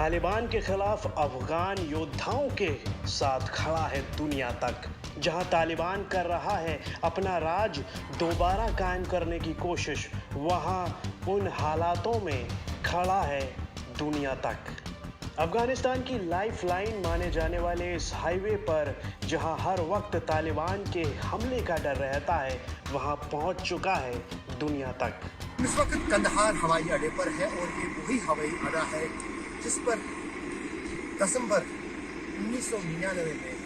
तालिबान के खिलाफ अफगान योद्धाओं के साथ खड़ा है दुनिया तक। जहां तालिबान कर रहा है अपना राज दोबारा कायम करने की कोशिश, वहां उन हालातों में खड़ा है दुनिया तक। अफगानिस्तान की लाइफलाइन माने जाने वाले इस हाईवे पर जहां हर वक्त तालिबान के हमले का डर रहता है, वहां पहुंच चुका है दुनिया तक। इस वक्त कंदहार हवाई अड्डे पर है और ये वही हवाई अड्डा है जिस पर दिसंबर 1999 में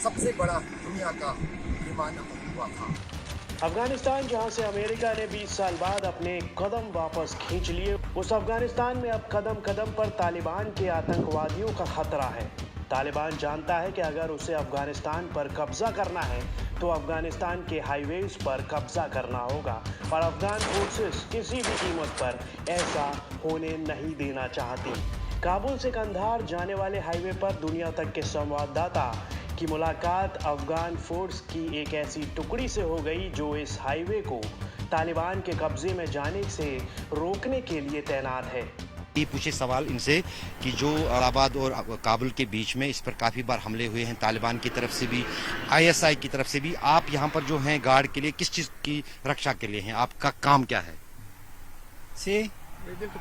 सबसे बड़ा दुनिया का विमान हुआ था। अफगानिस्तान जहां से अमेरिका ने 20 साल बाद अपने कदम वापस खींच लिए, उस अफगानिस्तान में अब कदम कदम पर तालिबान के आतंकवादियों का खतरा है। तालिबान जानता है कि अगर उसे अफगानिस्तान पर कब्जा करना है तो अफगानिस्तान के हाईवेज पर कब्जा करना होगा, और अफगान फोर्सेस किसी भी कीमत पर ऐसा होने नहीं देना चाहती। काबुल से कंधार जाने वाले हाईवे पर दुनिया तक के संवाददाता की मुलाकात अफगान फोर्स की एक ऐसी टुकड़ी से हो गई जो इस हाईवे को तालिबान के कब्जे में जाने से रोकने के लिए तैनात है। ये पूछे सवाल इनसे कि जो इस्लामाबाद और काबुल के बीच में इस पर काफी बार हमले हुए हैं, तालिबान की तरफ से भी, आईएसआई की तरफ से भी, आप यहाँ पर जो हैं गार्ड के लिए किस चीज की रक्षा के लिए हैं, आपका काम क्या है?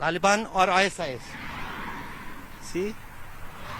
तालिबान और आईएसआई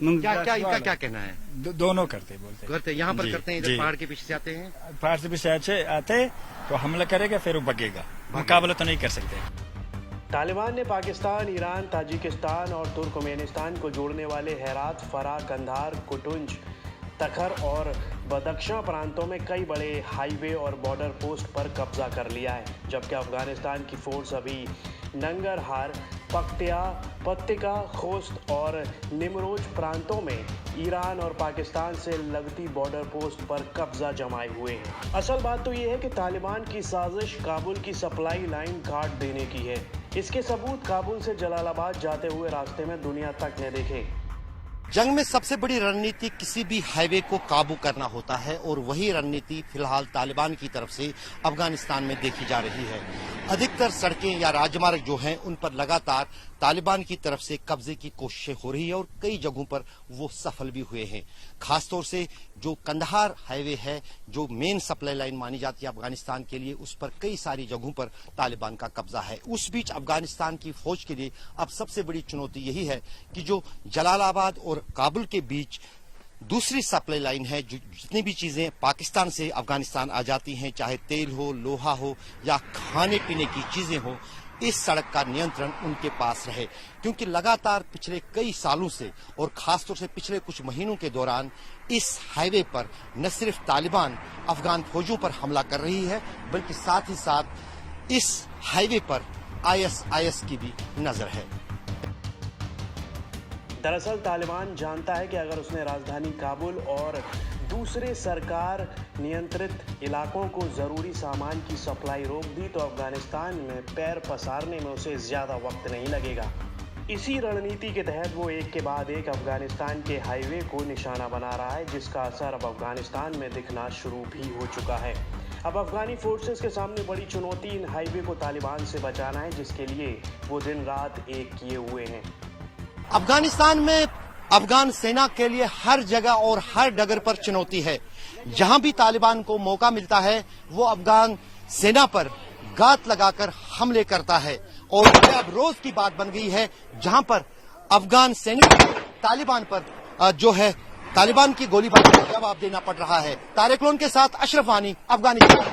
क्या इनका क्या कहना है? दोनों करते बोलते करते यहाँ पर जी, करते हैं, इधर जी। पहाड़ के पीछे से आते हैं। पहाड़ से पीछे आते तो हमला करेगा, फिर वो भगेगा, मुकाबला तो नहीं कर सकते। तालिबान ने पाकिस्तान, ईरान, ताजिकिस्तान और तुर्कमेनिस्तान को जोड़ने वाले हेरात, फरा, कंधार, कुटुंज, तखर और बदख्शां प्रांतों में कई बड़े हाईवे और बॉर्डर पोस्ट पर कब्जा कर लिया है, जबकि अफगानिस्तान की फोर्स अभी नंगरहार, पक्तिया, पत्तिका, खोस्त और निमरोज प्रांतों में ईरान और पाकिस्तान से लगती बॉर्डर पोस्ट पर कब्जा जमाए हुए हैं। असल बात तो ये है कि तालिबान की साजिश काबुल की सप्लाई लाइन काट देने की है। इसके सबूत काबुल से जलालाबाद जाते हुए रास्ते में दुनिया तक ने देखे। जंग में सबसे बड़ी रणनीति किसी भी हाईवे को काबू करना होता है, और वही रणनीति फिलहाल तालिबान की तरफ से अफगानिस्तान में देखी जा रही है। अधिकतर सड़कें या राजमार्ग जो हैं उन पर लगातार तालिबान की तरफ से कब्जे की कोशिशें हो रही है, और कई जगहों पर वो सफल भी हुए हैं। खासतौर से जो कंदहार हाईवे है, जो मेन सप्लाई लाइन मानी जाती है अफगानिस्तान के लिए, उस पर कई सारी जगहों पर तालिबान का कब्जा है। उस बीच अफगानिस्तान की फौज के लिए अब सबसे बड़ी चुनौती यही है कि जो जलालाबाद और काबुल के बीच दूसरी सप्लाई लाइन है, जो जितनी भी चीजें पाकिस्तान से अफगानिस्तान आ जाती हैं, चाहे तेल हो, लोहा हो या खाने पीने की चीजें हो, इस सड़क का नियंत्रण उनके पास रहे। क्योंकि लगातार पिछले कई सालों से और खासतौर से पिछले कुछ महीनों के दौरान इस हाईवे पर न सिर्फ तालिबान अफगान फौजों पर हमला कर रही है, बल्कि साथ ही साथ इस हाईवे पर आईएसआईएस की भी नजर है। दरअसल तालिबान जानता है कि अगर उसने राजधानी काबुल और दूसरे सरकार नियंत्रित इलाकों को जरूरी सामान की सप्लाई रोक दी तो अफगानिस्तान में पैर पसारने में उसे ज्यादा वक्त नहीं लगेगा। इसी रणनीति के तहत वो एक के बाद एक अफगानिस्तान के हाईवे को निशाना बना रहा है, जिसका असर अब अफगानिस्तान में दिखना शुरू भी हो चुका है। अब अफगानी फोर्सेस के सामने बड़ी चुनौती इन हाईवे को तालिबान से बचाना है, जिसके लिए वो दिन रात एक किए हुए हैं। अफगानिस्तान में अफगान सेना के लिए हर जगह और हर डगर पर चुनौती है। जहां भी तालिबान को मौका मिलता है वो अफगान सेना पर घात लगाकर हमले करता है, और यह अब रोज की बात बन गई है जहां पर अफगान सैनिक तालिबान पर जो है तालिबान की गोलीबारी का जवाब देना पड़ रहा है। तारिक लोन के साथ अशरफ वानी, अफगानिस्तान।